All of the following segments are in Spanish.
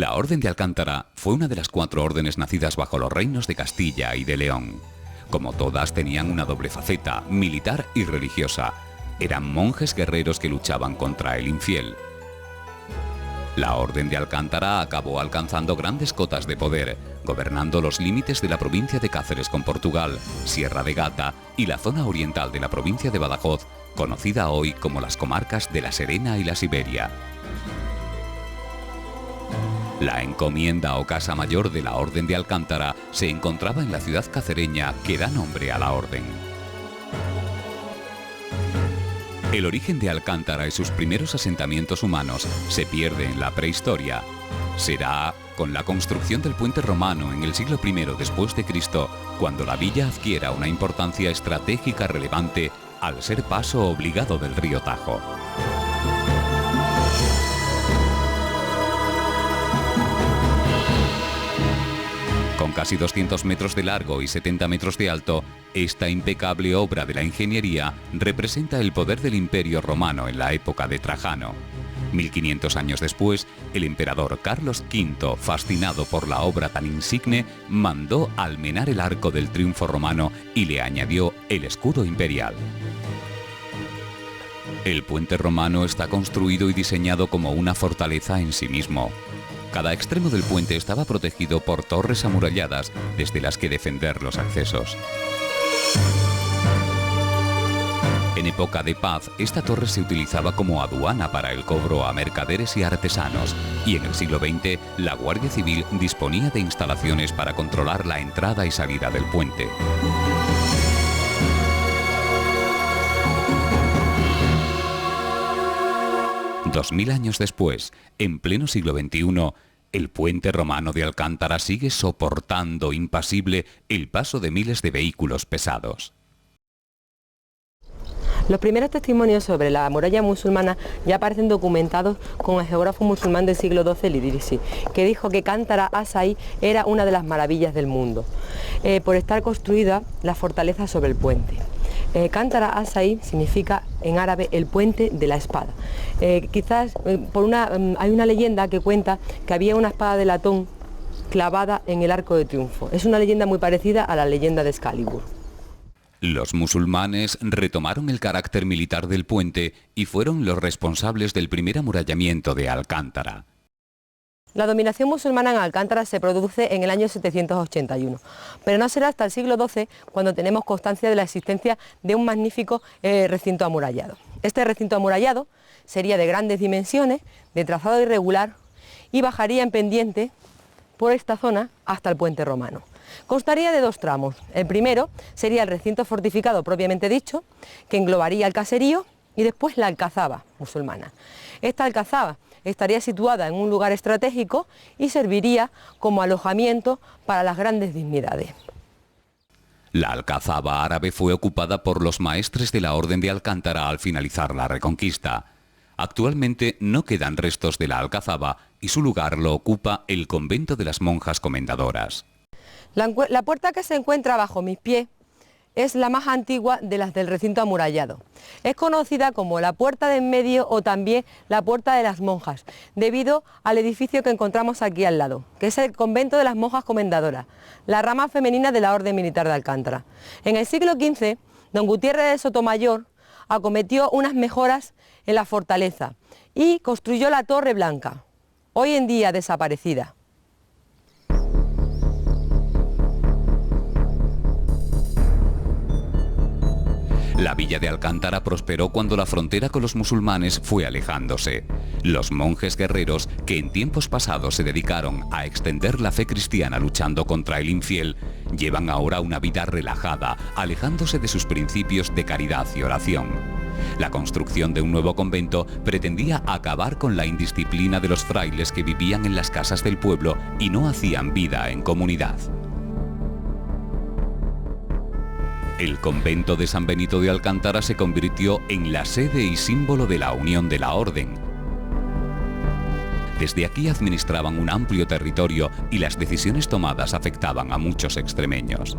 La Orden de Alcántara fue una de las 4 órdenes nacidas bajo los reinos de Castilla y de León. Como todas, tenían una doble faceta, militar y religiosa. Eran monjes guerreros que luchaban contra el infiel. La Orden de Alcántara acabó alcanzando grandes cotas de poder, gobernando los límites de la provincia de Cáceres con Portugal, Sierra de Gata y la zona oriental de la provincia de Badajoz, conocida hoy como las comarcas de La Serena y la Siberia. La encomienda o casa mayor de la Orden de Alcántara se encontraba en la ciudad cacereña que da nombre a la orden. El origen de Alcántara y sus primeros asentamientos humanos se pierde en la prehistoria. Será con la construcción del puente romano en el siglo I después de Cristo, cuando la villa adquiera una importancia estratégica relevante al ser paso obligado del río Tajo. Con casi 200 metros de largo y 70 metros de alto, esta impecable obra de la ingeniería representa el poder del Imperio Romano en la época de Trajano. 1500 años después, el emperador Carlos V, fascinado por la obra tan insigne, mandó almenar el arco del triunfo romano y le añadió el escudo imperial. El puente romano está construido y diseñado como una fortaleza en sí mismo. Cada extremo del puente estaba protegido por torres amuralladas desde las que defender los accesos. En época de paz, esta torre se utilizaba como aduana para el cobro a mercaderes y artesanos, y en el siglo XX la Guardia Civil disponía de instalaciones para controlar la entrada y salida del puente. Dos 2000 años después, en pleno siglo XXI, el puente romano de Alcántara sigue soportando impasible el paso de miles de vehículos pesados. Los primeros testimonios sobre la muralla musulmana ya aparecen documentados con el geógrafo musulmán del siglo XII, el Idrisi, que dijo que Cántara Asai era una de las maravillas del mundo, por estar construida la fortaleza sobre el puente. Cántara Asai significa en árabe el puente de la espada. Quizás hay una leyenda que cuenta que había una espada de latón clavada en el arco de triunfo. Es una leyenda muy parecida a la leyenda de Excalibur. Los musulmanes retomaron el carácter militar del puente y fueron los responsables del primer amurallamiento de Alcántara. La dominación musulmana en Alcántara se produce en el año 781, pero no será hasta el siglo XII cuando tenemos constancia de la existencia de un magnífico recinto amurallado. Este recinto amurallado sería de grandes dimensiones, de trazado irregular y bajaría en pendiente por esta zona hasta el puente romano. Constaría de 2 tramos. El primero sería el recinto fortificado propiamente dicho, que englobaría el caserío y después la alcazaba musulmana. Esta alcazaba estaría situada en un lugar estratégico y serviría como alojamiento para las grandes dignidades. La alcazaba árabe fue ocupada por los maestres de la Orden de Alcántara al finalizar la Reconquista. Actualmente no quedan restos de la alcazaba y su lugar lo ocupa el convento de las monjas comendadoras. La puerta que se encuentra bajo mis pies es la más antigua de las del recinto amurallado. Es conocida como la puerta de en medio o también la puerta de las monjas, debido al edificio que encontramos aquí al lado, que es el convento de las monjas comendadoras, la rama femenina de la Orden Militar de Alcántara. En el siglo XV, don Gutiérrez de Sotomayor acometió unas mejoras en la fortaleza y construyó la Torre Blanca, hoy en día desaparecida. La villa de Alcántara prosperó cuando la frontera con los musulmanes fue alejándose. Los monjes guerreros, que en tiempos pasados se dedicaron a extender la fe cristiana luchando contra el infiel, llevan ahora una vida relajada, alejándose de sus principios de caridad y oración. La construcción de un nuevo convento pretendía acabar con la indisciplina de los frailes que vivían en las casas del pueblo y no hacían vida en comunidad. El convento de San Benito de Alcántara se convirtió en la sede y símbolo de la unión de la orden. Desde aquí administraban un amplio territorio y las decisiones tomadas afectaban a muchos extremeños.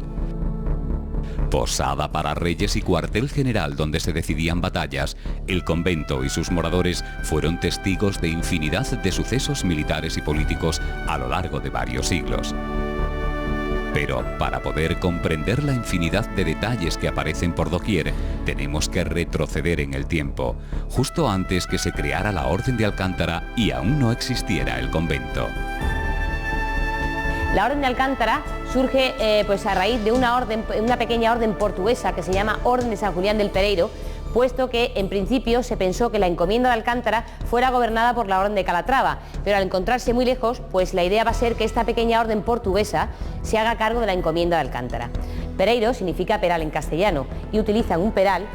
Posada para reyes y cuartel general donde se decidían batallas, el convento y sus moradores fueron testigos de infinidad de sucesos militares y políticos a lo largo de varios siglos. Pero para poder comprender la infinidad de detalles que aparecen por doquier, tenemos que retroceder en el tiempo, justo antes que se creara la Orden de Alcántara y aún no existiera el convento. La Orden de Alcántara surge pues a raíz de una pequeña orden portuguesa que se llama Orden de San Julián del Pereiro, puesto que en principio se pensó que la encomienda de Alcántara fuera gobernada por la Orden de Calatrava, pero al encontrarse muy lejos, pues la idea va a ser que esta pequeña orden portuguesa se haga cargo de la encomienda de Alcántara. Pereiro significa peral en castellano y utilizan un peral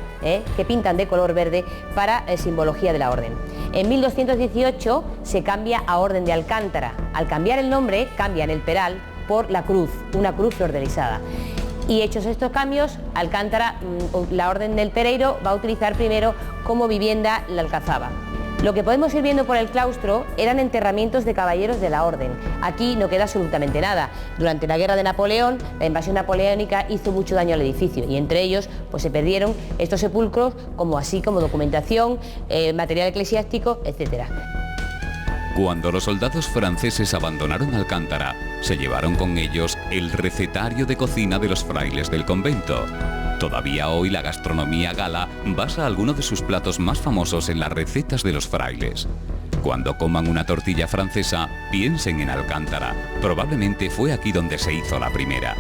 que pintan de color verde para simbología de la orden. En 1218 se cambia a Orden de Alcántara. Al cambiar el nombre, cambian el peral por la cruz, una cruz flordelisada. Y hechos estos cambios, Alcántara, la Orden del Pereiro, va a utilizar primero como vivienda la alcazaba. Lo que podemos ir viendo por el claustro eran enterramientos de caballeros de la Orden. Aquí no queda absolutamente nada. Durante la guerra de Napoleón, la invasión napoleónica hizo mucho daño al edificio y entre ellos pues, se perdieron estos sepulcros, así como documentación, material eclesiástico, etc. Cuando los soldados franceses abandonaron Alcántara, se llevaron con ellos el recetario de cocina de los frailes del convento. Todavía hoy la gastronomía gala basa algunos de sus platos más famosos en las recetas de los frailes. Cuando coman una tortilla francesa, piensen en Alcántara. Probablemente fue aquí donde se hizo la primera.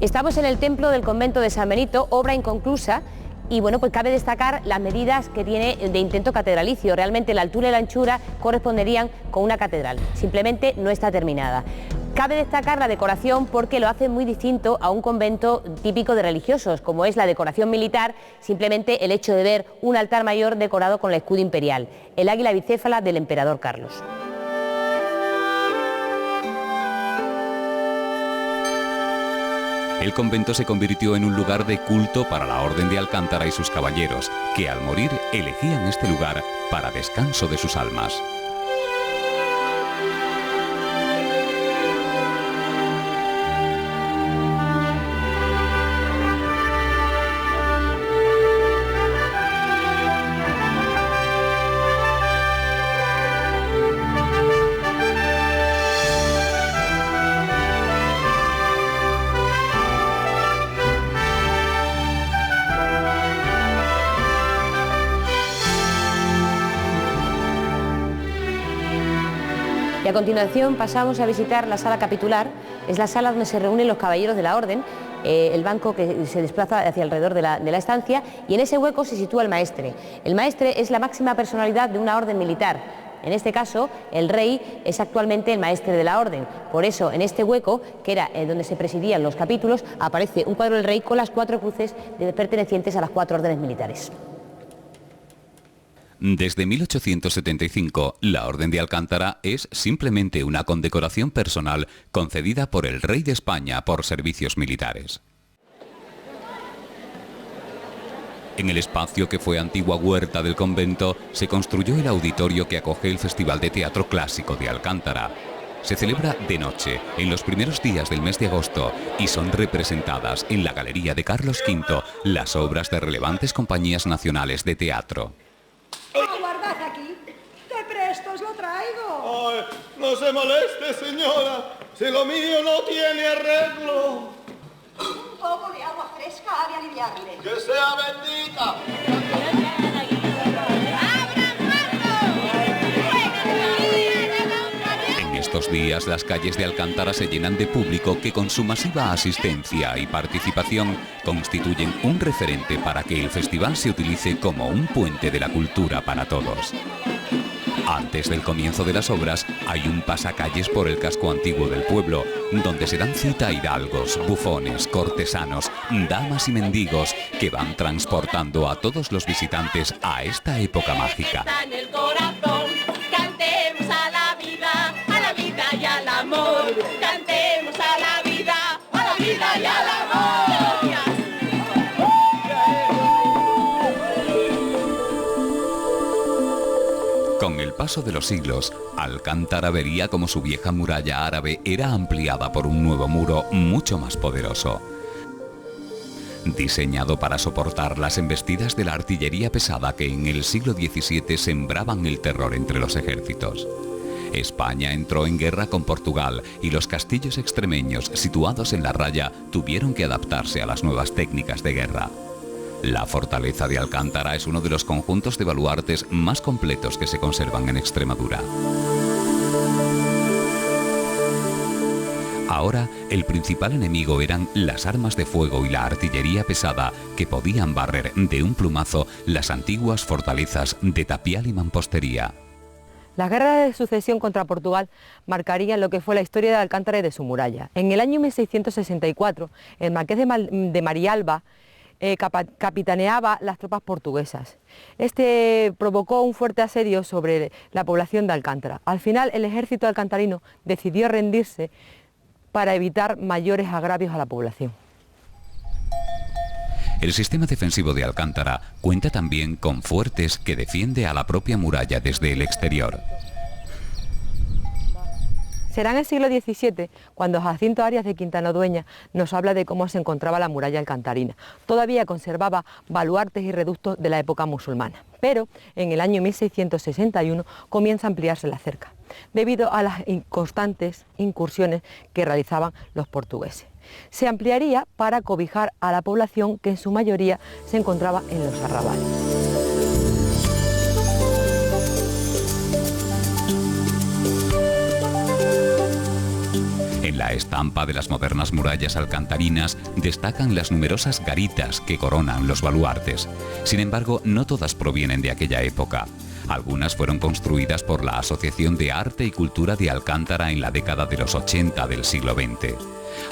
Estamos en el templo del convento de San Benito, obra inconclusa, y bueno, pues cabe destacar las medidas que tiene de intento catedralicio. Realmente la altura y la anchura corresponderían con una catedral, simplemente no está terminada. Cabe destacar la decoración porque lo hace muy distinto a un convento típico de religiosos, como es la decoración militar, simplemente el hecho de ver un altar mayor decorado con el escudo imperial, el águila bicéfala del emperador Carlos. El convento se convirtió en un lugar de culto para la Orden de Alcántara y sus caballeros, que al morir elegían este lugar para descanso de sus almas. Y a continuación pasamos a visitar la sala capitular. Es la sala donde se reúnen los caballeros de la Orden, el banco que se desplaza hacia alrededor de la estancia, y en ese hueco se sitúa el maestre. El maestre es la máxima personalidad de una orden militar. En este caso, el rey es actualmente el maestre de la orden. Por eso, en este hueco, que era donde se presidían los capítulos, aparece un cuadro del rey con las 4 cruces pertenecientes a las 4 órdenes militares. Desde 1875, la Orden de Alcántara es simplemente una condecoración personal concedida por el rey de España por servicios militares. En el espacio que fue antigua huerta del convento, se construyó el auditorio que acoge el Festival de Teatro Clásico de Alcántara. Se celebra de noche, en los primeros días del mes de agosto, y son representadas en la Galería de Carlos V las obras de relevantes compañías nacionales de teatro. Guardad aquí, que presto os lo traigo. Ay, no se moleste, señora, si lo mío no tiene arreglo. Un poco de agua fresca ha de aliviarle. ¡Que sea bendita! En estos días las calles de Alcántara se llenan de público que con su masiva asistencia y participación constituyen un referente para que el festival se utilice como un puente de la cultura para todos. Antes del comienzo de las obras hay un pasacalles por el casco antiguo del pueblo, donde se dan cita hidalgos, bufones, cortesanos, damas y mendigos que van transportando a todos los visitantes a esta época mágica. Cantemos a la vida y al amor. Cantemos a la vida y al amor. paso de los siglos, Alcántara vería como su vieja muralla árabe era ampliada por un nuevo muro mucho más poderoso. Diseñado para soportar las embestidas de la artillería pesada que en el siglo XVII sembraban el terror entre los ejércitos. España entró en guerra con Portugal y los castillos extremeños situados en la raya tuvieron que adaptarse a las nuevas técnicas de guerra. La fortaleza de Alcántara es uno de los conjuntos de baluartes más completos que se conservan en Extremadura. Ahora, el principal enemigo eran las armas de fuego y la artillería pesada que podían barrer de un plumazo las antiguas fortalezas de tapial y mampostería. Las guerras de sucesión contra Portugal marcarían lo que fue la historia de Alcántara y de su muralla. En el año 1664, el marqués de Marialba capitaneaba las tropas portuguesas. Este provocó un fuerte asedio sobre la población de Alcántara. Al final, el ejército alcantarino decidió rendirse para evitar mayores agravios a la población. El sistema defensivo de Alcántara cuenta también con fuertes que defiende a la propia muralla desde el exterior. Será en el siglo XVII cuando Jacinto Arias de Quintana Dueña nos habla de cómo se encontraba la muralla alcantarina. Todavía conservaba baluartes y reductos de la época musulmana, pero en el año 1661 comienza a ampliarse la cerca, debido a las constantes incursiones que realizaban los portugueses. Se ampliaría para cobijar a la población que en su mayoría se encontraba en los arrabales. En la estampa de las modernas murallas alcantarinas destacan las numerosas garitas que coronan los baluartes. Sin embargo, no todas provienen de aquella época. Algunas fueron construidas por la Asociación de Arte y Cultura de Alcántara en la década de los 80 del siglo XX.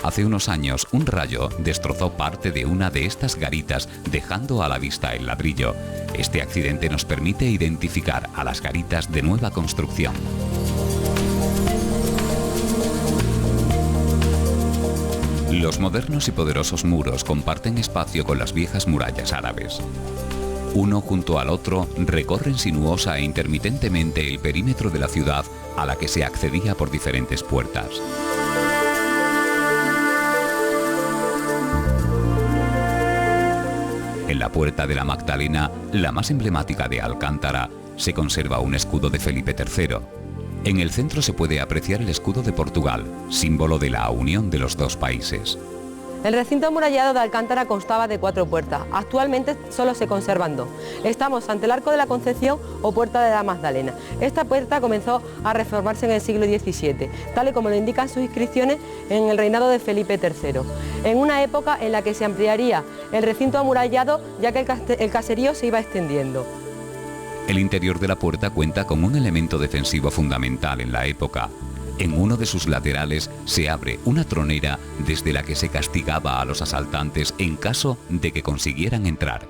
Hace unos años, un rayo destrozó parte de una de estas garitas, dejando a la vista el ladrillo. Este accidente nos permite identificar a las garitas de nueva construcción. Los modernos y poderosos muros comparten espacio con las viejas murallas árabes. Uno junto al otro recorren sinuosa e intermitentemente el perímetro de la ciudad a la que se accedía por diferentes puertas. En la puerta de la Magdalena, la más emblemática de Alcántara, se conserva un escudo de Felipe III. En el centro se puede apreciar el escudo de Portugal, símbolo de la unión de los dos países. El recinto amurallado de Alcántara constaba de 4 puertas. Actualmente solo se conservan 2. Estamos ante el Arco de la Concepción o Puerta de la Magdalena. Esta puerta comenzó a reformarse en el siglo XVII, tal y como lo indican sus inscripciones en el reinado de Felipe III, en una época en la que se ampliaría el recinto amurallado, ya que el caserío se iba extendiendo. El interior de la puerta cuenta con un elemento defensivo fundamental en la época. En uno de sus laterales se abre una tronera desde la que se castigaba a los asaltantes en caso de que consiguieran entrar.